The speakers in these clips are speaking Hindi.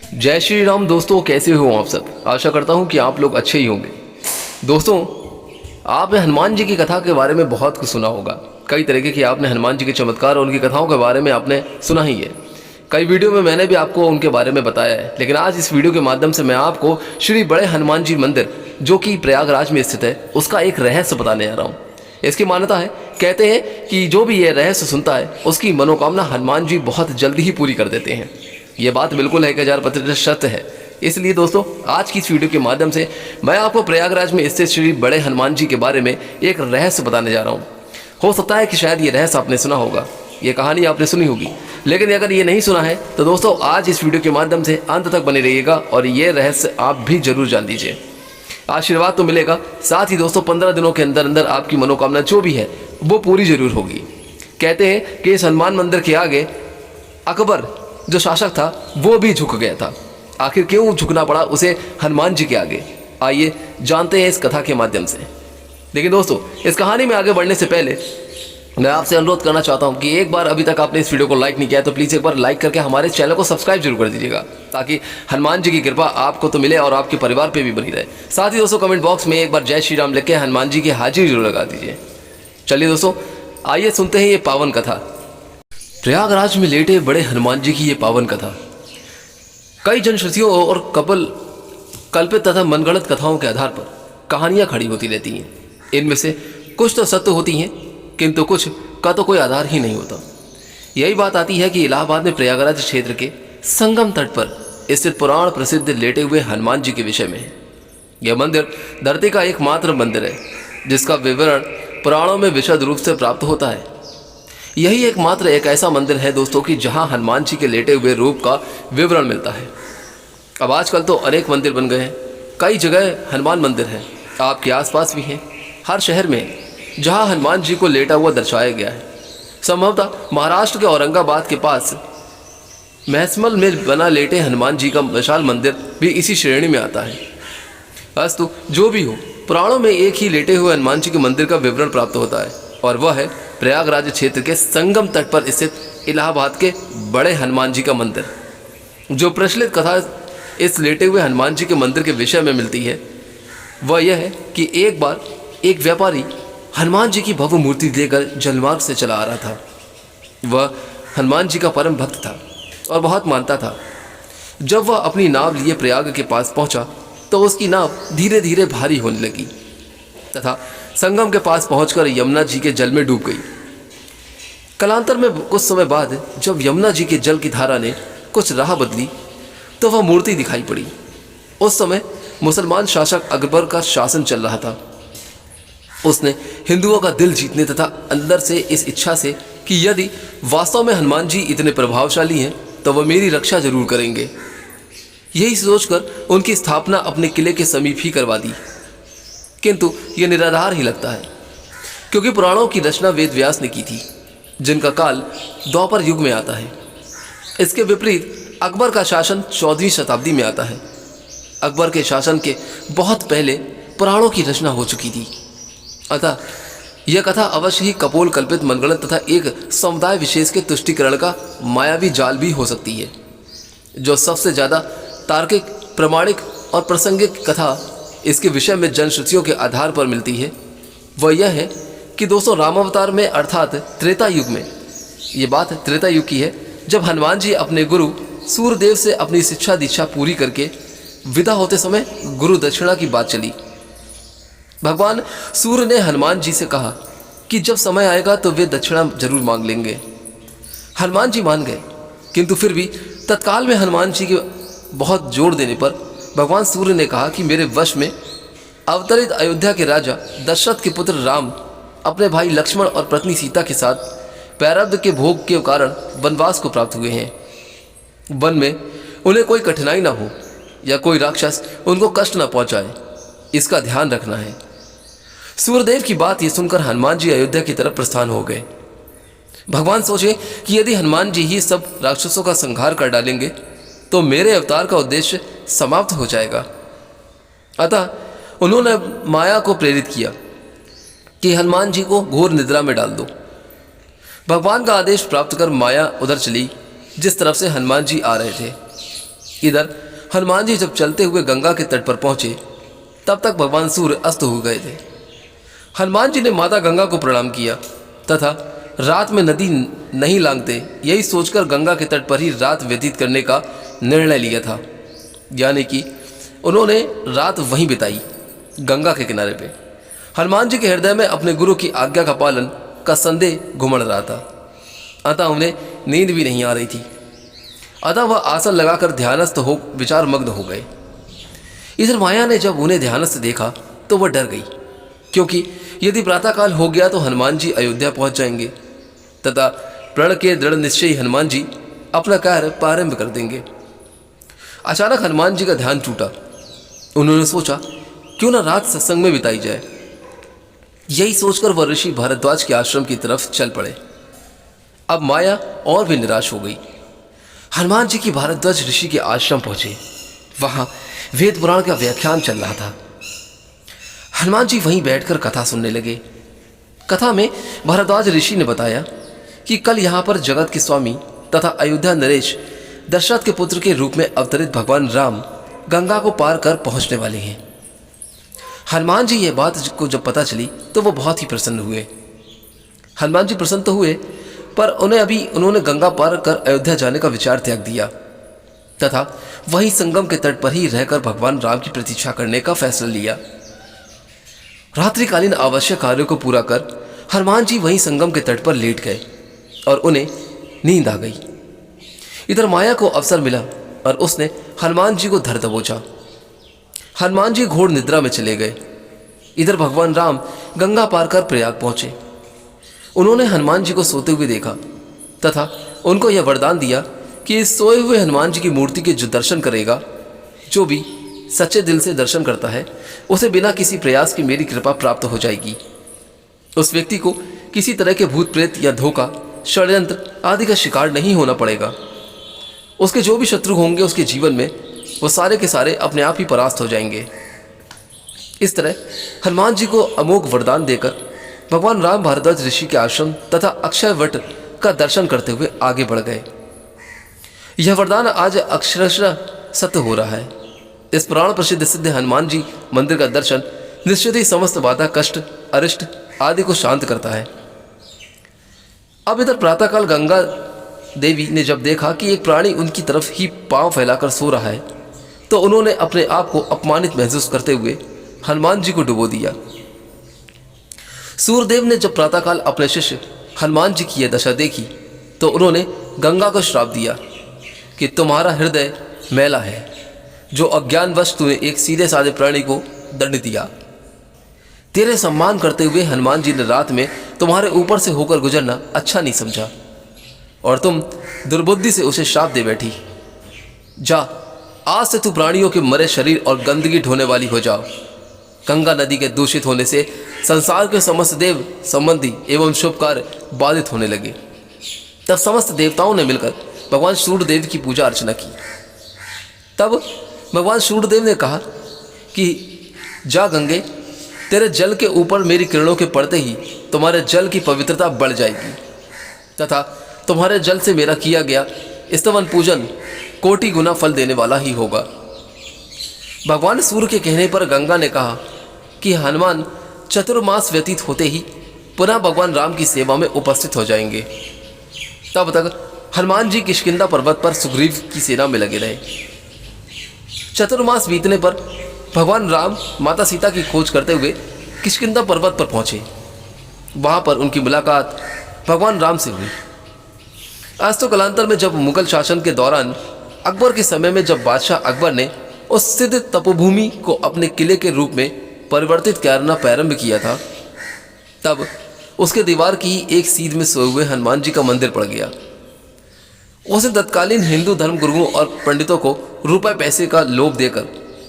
जय श्री राम दोस्तों, कैसे हो आप सब। आशा करता हूँ कि आप लोग अच्छे ही होंगे। दोस्तों, आपने हनुमान जी की कथा के बारे में बहुत कुछ सुना होगा। कई तरीके की आपने हनुमान जी के चमत्कार और उनकी कथाओं के बारे में आपने सुना ही है। कई वीडियो में मैंने भी आपको उनके बारे में बताया है, लेकिन आज इस वीडियो के माध्यम से मैं आपको श्री बड़े हनुमान जी मंदिर जो कि प्रयागराज में स्थित है उसका एक रहस्य बताने आ रहा हूँ। इसकी मान्यता है, कहते हैं कि जो भी ये रहस्य सुनता है उसकी मनोकामना हनुमान जी बहुत जल्दी ही पूरी कर देते हैं। ये बात बिल्कुल 1000% सत्य है। इसलिए दोस्तों, आज की इस वीडियो के माध्यम से मैं आपको प्रयागराज में स्थित श्री बड़े हनुमान जी के बारे में एक रहस्य बताने जा रहा हूँ। हो सकता है कि शायद ये रहस्य आपने सुना होगा, ये कहानी आपने सुनी होगी, लेकिन अगर ये नहीं सुना है तो दोस्तों आज इस वीडियो के माध्यम से अंत तक बने रहिएगा और ये रहस्य आप भी जरूर जान लीजिए। आशीर्वाद तो मिलेगा, साथ ही दोस्तों 15 दिनों के अंदर अंदर आपकी मनोकामना जो भी है वो पूरी जरूर होगी। कहते हैं कि इस हनुमान मंदिर के आगे अकबर जो शासक था वो भी झुक गया था। आखिर क्यों झुकना पड़ा उसे हनुमान जी के आगे, आइए जानते हैं इस कथा के माध्यम से। लेकिन दोस्तों, इस कहानी में आगे बढ़ने से पहले मैं आपसे अनुरोध करना चाहता हूं कि एक बार अभी तक आपने इस वीडियो को लाइक नहीं किया तो प्लीज़ एक बार लाइक करके हमारे चैनल को सब्सक्राइब जरूर कर दीजिएगा, ताकि हनुमान जी की कृपा आपको तो मिले और आपके परिवार पे भी बनी रहे। साथ ही दोस्तों कमेंट बॉक्स में एक बार जय श्री राम लिख के हनुमान जी की हाजिरी जरूर लगा दीजिए। चलिए दोस्तों, आइए सुनते हैं ये पावन कथा। प्रयागराज में लेटे बड़े हनुमान जी की ये पावन कथा कई जनश्रुतियों और कल्पित तथा मनगढ़ंत कथाओं के आधार पर कहानियां खड़ी होती रहती हैं। इनमें से कुछ तो सत्य होती हैं, किंतु कुछ का तो कोई आधार ही नहीं होता। यही बात आती है कि इलाहाबाद में प्रयागराज क्षेत्र के संगम तट पर स्थित पुराण प्रसिद्ध लेटे हुए हनुमान जी के विषय में है। यह मंदिर धरती का एकमात्र मंदिर है जिसका विवरण पुराणों में विशद रूप से प्राप्त होता है। यही एकमात्र एक ऐसा मंदिर है दोस्तों कि जहां हनुमान जी के लेटे हुए रूप का विवरण मिलता है। अब आजकल तो अनेक मंदिर बन गए हैं, कई जगह हनुमान मंदिर है, आपके आसपास भी हैं, हर शहर में जहां हनुमान जी को लेटा हुआ दर्शाया गया है। संभवतः महाराष्ट्र के औरंगाबाद के पास महसमल में बना लेटे हनुमान जी का विशाल मंदिर भी इसी श्रेणी में आता है। अस्तु जो भी हो, पुराणों में एक ही लेटे हुए हनुमान जी के मंदिर का विवरण प्राप्त होता है और वह है प्रयागराज क्षेत्र के संगम तट पर स्थित इलाहाबाद के बड़े हनुमान जी का मंदिर। जो प्रचलित कथा इस लेटे हुए हनुमान जी के मंदिर के विषय में मिलती है वह यह है कि एक बार एक व्यापारी हनुमान जी की भव्य मूर्ति लेकर जलमार्ग से चला आ रहा था। वह हनुमान जी का परम भक्त था और बहुत मानता था। जब वह अपनी नाव लिए प्रयाग के पास पहुंचा तो उसकी नाव धीरे धीरे भारी होने लगी तथा संगम के पास पहुंचकर यमुना जी के जल में डूब गई। कालांतर में कुछ समय बाद जब यमुना जी के जल की धारा ने कुछ राह बदली तो वह मूर्ति दिखाई पड़ी। उस समय मुसलमान शासक अकबर का शासन चल रहा था। उसने हिंदुओं का दिल जीतने तथा अंदर से इस इच्छा से कि यदि वास्तव में हनुमान जी इतने प्रभावशाली हैं तो वह मेरी रक्षा जरूर करेंगे, यही सोचकर उनकी स्थापना अपने किले के समीप ही करवा दी। किंतु यह निराधार ही लगता है, क्योंकि पुराणों की रचना वेद व्यास ने की थी जिनका काल द्वापर युग में आता है। इसके विपरीत अकबर का शासन 14वीं शताब्दी में आता है। अकबर के शासन के बहुत पहले पुराणों की रचना हो चुकी थी। अतः यह कथा अवश्य ही कपोल कल्पित मनगढ़ंत तथा एक समुदाय विशेष के तुष्टिकरण का मायावी जाल भी हो सकती है। जो सबसे ज़्यादा तार्किक, प्रमाणिक और प्रासंगिक कथा इसके विषय में जनश्रुतियों के आधार पर मिलती है वह यह है कि दोस्तों रामावतार में अर्थात त्रेता युग में, ये बात त्रेता युग की है, जब हनुमान जी अपने गुरु सूर्यदेव से अपनी शिक्षा दीक्षा पूरी करके विदा होते समय गुरु दक्षिणा की बात चली। भगवान सूर्य ने हनुमान जी से कहा कि जब समय आएगा तो वे दक्षिणा जरूर मांग लेंगे। हनुमान जी मान गए, किंतु फिर भी तत्काल में हनुमान जी के बहुत जोर देने पर भगवान सूर्य ने कहा कि मेरे वश में अवतरित अयोध्या के राजा दशरथ के पुत्र राम अपने भाई लक्ष्मण और पत्नी सीता के साथ प्रारब्ध के भोग के कारण वनवास को प्राप्त हुए हैं। वन में उन्हें कोई कठिनाई ना हो या कोई राक्षस उनको कष्ट न पहुंचाए, इसका ध्यान रखना है। सूर्यदेव की बात ये सुनकर हनुमान जी अयोध्या की तरफ प्रस्थान हो गए। भगवान सोचे कि यदि हनुमान जी ही सब राक्षसों का संहार कर डालेंगे तो मेरे अवतार का उद्देश्य समाप्त हो जाएगा। अतः उन्होंने माया को प्रेरित किया कि हनुमान जी को घोर निद्रा में डाल दो। भगवान का आदेश प्राप्त कर माया उधर चली जिस तरफ से हनुमान जी आ रहे थे। इधर हनुमान जी जब चलते हुए गंगा के तट पर पहुंचे तब तक भगवान सूर्य अस्त हो गए थे। हनुमान जी ने माता गंगा को प्रणाम किया तथा रात में नदी नहीं लांघते यही सोचकर गंगा के तट पर ही रात व्यतीत करने का निर्णय लिया था। यानी कि उन्होंने रात वहीं बिताई, गंगा के किनारे पे। हनुमान जी के हृदय में अपने गुरु की आज्ञा का पालन का संदेह घुमड़ रहा था, अतः उन्हें नींद भी नहीं आ रही थी। अतः वह आसन लगाकर ध्यानस्थ हो विचार मग्न हो गए। इधर माया ने जब उन्हें ध्यानस्थ देखा तो वह डर गई, क्योंकि यदि प्रातःकाल हो गया तो हनुमान जी अयोध्या पहुंच जाएंगे तथा प्रण के दृढ़ निश्चयी हनुमान जी अपना कार्य प्रारंभ कर देंगे। अचानक हनुमान जी का ध्यान टूटा। उन्होंने सोचा क्यों न रात सत्संग में बिताई जाए। यही सोचकर वह ऋषि भारद्वाज के आश्रम की तरफ चल पड़े। अब माया और भी निराश हो गई। हनुमान जी की भारद्वाज ऋषि के आश्रम पहुंचे। वहां वेद पुराण का व्याख्यान चल रहा था। हनुमान जी वहीं बैठकर कथा सुनने लगे। कथा में भारद्वाज ऋषि ने बताया कि कल यहाँ पर जगत के स्वामी तथा अयोध्या नरेश दशरथ के पुत्र के रूप में अवतरित भगवान राम गंगा को पार कर पहुंचने वाले हैं। हनुमान जी ये बात को जब पता चली तो वो बहुत ही प्रसन्न हुए। हनुमान जी प्रसन्न तो हुए, पर उन्होंने गंगा पार कर अयोध्या जाने का विचार त्याग दिया तथा वहीं संगम के तट पर ही रहकर भगवान राम की प्रतीक्षा करने का फैसला लिया। रात्रिकालीन आवश्यक कार्यों को पूरा कर हनुमान जी वहीं संगम के तट पर लेट गए और उन्हें नींद आ गई। इधर माया को अवसर मिला और उसने हनुमान जी को धर दबोचा। हनुमान जी घोर निद्रा में चले गए। इधर भगवान राम गंगा पार कर प्रयाग पहुंचे। उन्होंने हनुमान जी को सोते हुए देखा तथा उनको यह वरदान दिया कि इस सोए हुए हनुमान जी की मूर्ति के जो दर्शन करेगा, जो भी सच्चे दिल से दर्शन करता है, उसे बिना किसी प्रयास की मेरी कृपा प्राप्त हो जाएगी। उस व्यक्ति को किसी तरह के भूत प्रेत या धोखा, षड्यंत्र आदि का शिकार नहीं होना पड़ेगा। उसके जो भी शत्रु होंगे उसके जीवन में, वो सारे के सारे अपने आप ही परास्त हो जाएंगे। इस तरह हनुमान जी को अमोघ वरदान देकर भगवान राम भारद्वाज ऋषि के आश्रम तथा अक्षय वट का दर्शन करते हुए आगे बढ़ गए। यह वरदान आज अक्षरशः सत्य हो रहा है। इस पुराण प्रसिद्ध सिद्ध हनुमान जी मंदिर का दर्शन निश्चित ही समस्त बाधा, कष्ट, अरिष्ट आदि को शांत करता है। अब इधर प्रातःकाल गंगा देवी ने जब देखा कि एक प्राणी उनकी तरफ ही पांव फैलाकर सो रहा है, तो उन्होंने अपने आप को अपमानित महसूस करते हुए हनुमान जी को डुबो दिया। सूर्यदेव ने जब प्रातःकाल अपने शिष्य हनुमान जी की यह दशा देखी तो उन्होंने गंगा को श्राप दिया कि तुम्हारा हृदय मैला है, जो अज्ञानवश तूने एक सीधे साधे प्राणी को दंड दिया। तेरे सम्मान करते हुए हनुमान जी ने रात में तुम्हारे ऊपर से होकर गुजरना अच्छा नहीं समझा और तुम दुर्बुद्धि से उसे श्राप दे बैठी। जा, आज से तू प्राणियों के मरे शरीर और गंदगी ढोने वाली हो जाओ। गंगा नदी के दूषित होने से संसार के समस्त देव संबंधी एवं शुभ कार्य बाधित होने लगे। तब समस्त देवताओं ने मिलकर भगवान सूर्यदेव की पूजा अर्चना की। तब भगवान सूर्यदेव ने कहा कि जा गंगे, तेरे जल के ऊपर मेरी किरणों के पड़ते ही तुम्हारे जल की पवित्रता बढ़ जाएगी तथा तुम्हारे जल से मेरा किया गया स्तवन पूजन कोटि गुना फल देने वाला ही होगा। भगवान सूर्य के कहने पर गंगा ने कहा कि हनुमान चतुर्मास व्यतीत होते ही पुनः भगवान राम की सेवा में उपस्थित हो जाएंगे। तब तक हनुमान जी किष्किंधा पर्वत पर सुग्रीव की सेना में लगे रहे। चतुर्मास बीतने पर भगवान राम माता सीता की खोज करते हुए किष्किंधा पर्वत पर पहुंचे। वहां पर उनकी मुलाकात भगवान राम से हुई। आज तो कालांतर में जब मुगल शासन के दौरान अकबर के समय में जब बादशाह अकबर ने उस सिद्ध तपोभूमि को अपने किले के रूप में परिवर्तित करना प्रारंभ किया था, तब उसके दीवार की एक सीध में सोए हुए हनुमान जी का मंदिर पड़ गया। उसने तत्कालीन हिंदू धर्म गुरुओं और पंडितों को रुपए पैसे का लोभ देकर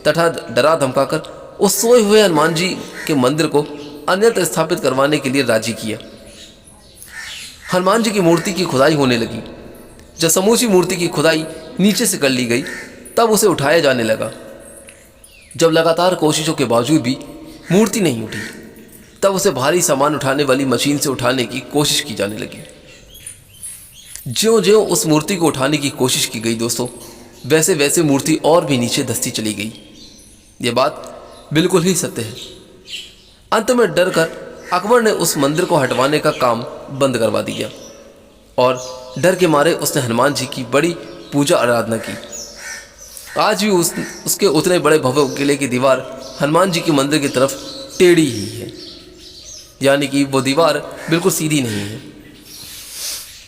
तथा डरा धमकाकर उस सोए हुए हनुमान जी के मंदिर को अन्यत्र स्थापित करवाने के लिए राजी किया। हनुमान जी की मूर्ति की खुदाई होने लगी। जब समूची मूर्ति की खुदाई नीचे से कर ली गई तब उसे उठाया जाने लगा। जब लगातार कोशिशों के बावजूद भी मूर्ति नहीं उठी, तब उसे भारी सामान उठाने वाली मशीन से उठाने की कोशिश की जाने लगी। ज्यों ज्यों उस मूर्ति को उठाने की कोशिश की गई दोस्तों, वैसे वैसे मूर्ति और भी नीचे धंसती चली गई। ये बात बिल्कुल ही सत्य है। अंत में डर कर अकबर ने उस मंदिर को हटवाने का काम बंद करवा दिया और डर के मारे उसने हनुमान जी की बड़ी पूजा आराधना की। आज भी उसके उतने बड़े भव्य किले की दीवार हनुमान जी के मंदिर की तरफ टेढ़ी ही है, यानी कि वो दीवार बिल्कुल सीधी नहीं है।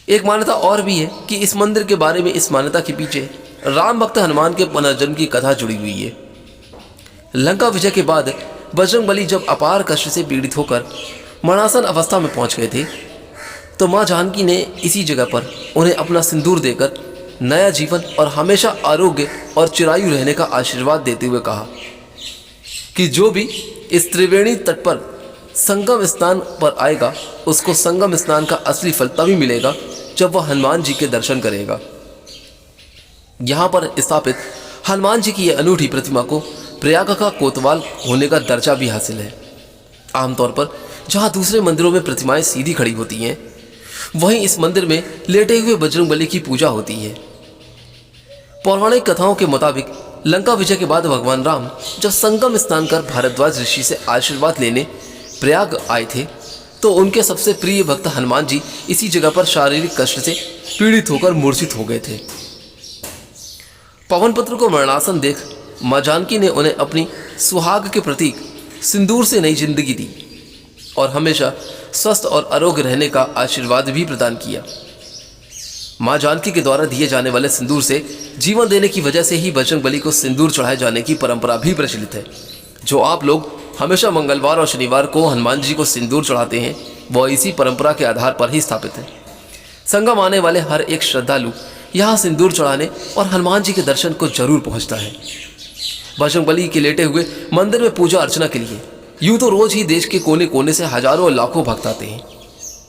एक मान्यता और भी है कि इस मंदिर के बारे में, इस मान्यता के पीछे राम भक्त हनुमान के पुनर्जन्म की कथा जुड़ी हुई है। लंका विजय के बाद बजरंगबली जब अपार कष्ट से पीड़ित होकर मरणासन अवस्था में पहुंच गए थे, तो मां जानकी ने इसी जगह पर उन्हें अपना सिंदूर देकर नया जीवन और हमेशा आरोग्य और चिरायु रहने का आशीर्वाद देते हुए कहा कि जो भी इस त्रिवेणी तट पर संगम स्नान पर आएगा, उसको संगम स्नान का असली फल तभी मिलेगा जब वह हनुमान जी के दर्शन करेगा। यहाँ पर स्थापित हनुमान जी की यह अनूठी प्रतिमा को प्रयाग का कोतवाल होने का दर्जा भी हासिल है। आमतौर पर जहाँ दूसरे मंदिरों में प्रतिमाएं सीधी खड़ी होती हैं, वहीं इस मंदिर में लेटे हुए बजरंगबली की पूजा होती है। पौराणिक कथाओं के मुताबिक लंका विजय के बाद भगवान राम जब संगम स्नान कर भारद्वाज ऋषि से आशीर्वाद लेने प्रयाग आए थे, तो उनके सबसे प्रिय भक्त हनुमान जी इसी जगह पर शारीरिक कष्ट से पीड़ित होकर मूर्छित हो गए थे। पवनपुत्र को मरणासन देख मां जानकी ने उन्हें अपनी सुहाग के प्रतीक सिंदूर से नई जिंदगी दी और हमेशा स्वस्थ और आरोग्य रहने का आशीर्वाद भी प्रदान किया। मां जानकी के द्वारा दिए जाने वाले सिंदूर से जीवन देने की वजह से ही बजरंगबली को सिंदूर चढ़ाए जाने की परंपरा भी प्रचलित है। जो आप लोग हमेशा मंगलवार और शनिवार को हनुमान जी को सिंदूर चढ़ाते हैं, वह इसी परंपरा के आधार पर ही स्थापित है। संगम आने वाले हर एक श्रद्धालु यहाँ सिंदूर चढ़ाने और हनुमान जी के दर्शन को जरूर पहुँचता है। बजरंगबली के लेटे हुए मंदिर में पूजा अर्चना के लिए यूं तो रोज ही देश के कोने कोने से हजारों और लाखों भक्त आते हैं,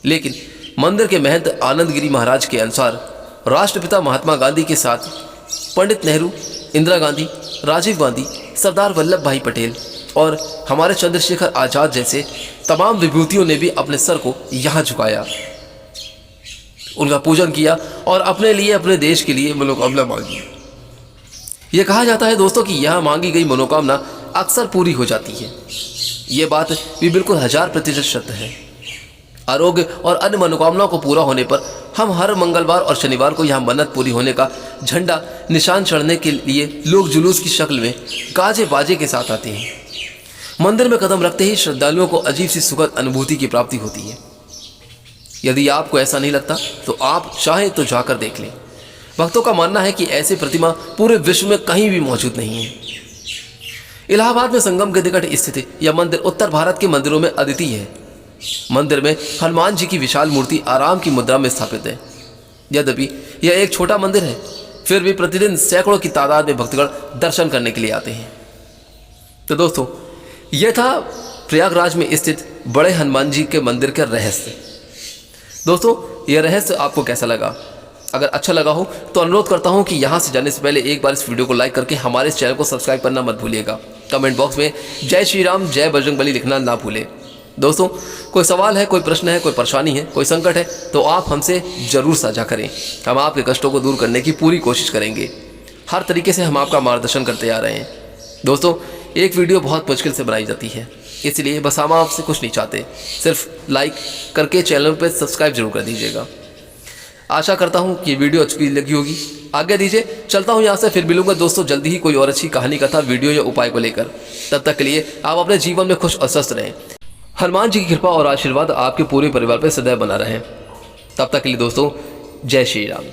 लेकिन मंदिर के महंत आनंदगिरी महाराज के अनुसार राष्ट्रपिता महात्मा गांधी के साथ पंडित नेहरू, इंदिरा गांधी, राजीव गांधी, सरदार वल्लभ भाई पटेल और हमारे चंद्रशेखर आजाद जैसे तमाम विभूतियों ने भी अपने सर को यहाँ झुकाया, उनका पूजन किया और अपने लिए, अपने देश के लिए मनोकामना मांगी। यह कहा जाता है दोस्तों कि यहाँ मांगी गई मनोकामना अक्सर पूरी हो जाती है। ये बात भी बिल्कुल 1000% सत्य है। आरोग्य और अन्य मनोकामनाओं को पूरा होने पर हम हर मंगलवार और शनिवार को यहाँ मन्नत पूरी होने का झंडा निशान चढ़ने के लिए लोग जुलूस की शक्ल में गाजे बाजे के साथ आते हैं। मंदिर में कदम रखते ही श्रद्धालुओं को अजीब सी सुखद अनुभूति की प्राप्ति होती है। यदि आपको ऐसा नहीं लगता तो आप चाहें तो जाकर देख लें। भक्तों का मानना है कि ऐसी प्रतिमा पूरे विश्व में कहीं भी मौजूद नहीं है। इलाहाबाद में संगम के निकट स्थित यह मंदिर उत्तर भारत के मंदिरों में अद्वितीय है। मंदिर में हनुमान जी की विशाल मूर्ति आराम की मुद्रा में स्थापित है। यद्यपि यह एक छोटा मंदिर है, फिर भी प्रतिदिन सैकड़ों की तादाद में भक्तगण दर्शन करने के लिए आते हैं। तो दोस्तों, यह था प्रयागराज में स्थित बड़े हनुमान जी के मंदिर का रहस्य। दोस्तों, यह रहस्य आपको कैसा लगा? अगर अच्छा लगा हो तो अनुरोध करता हूं कि यहां से जाने से पहले एक बार इस वीडियो को लाइक करके हमारे इस चैनल को सब्सक्राइब करना मत भूलिएगा। कमेंट बॉक्स में जय श्री राम, जय बजरंगबली लिखना ना भूलें। दोस्तों, कोई सवाल है, कोई प्रश्न है, कोई परेशानी है, कोई संकट है तो आप हमसे ज़रूर साझा करें। हम आपके कष्टों को दूर करने की पूरी कोशिश करेंगे। हर तरीके से हम आपका मार्गदर्शन करते आ रहे हैं। दोस्तों, एक वीडियो बहुत मुश्किल से बनाई जाती है, इसलिए बस हम आपसे कुछ नहीं चाहते, सिर्फ लाइक करके चैनल पर सब्सक्राइब जरूर कर दीजिएगा। आशा करता हूँ कि वीडियो अच्छी लगी होगी। आगे दीजिए, चलता हूँ यहाँ से, फिर मिलूंगा दोस्तों जल्दी ही कोई और अच्छी कहानी, कथा, वीडियो या उपाय को लेकर। तब तक के लिए आप अपने जीवन में खुश और स्वस्थ रहें। हनुमान जी की कृपा और आशीर्वाद आपके पूरे परिवार पर सदैव बना रहे। तब तक के लिए दोस्तों, जय श्री राम।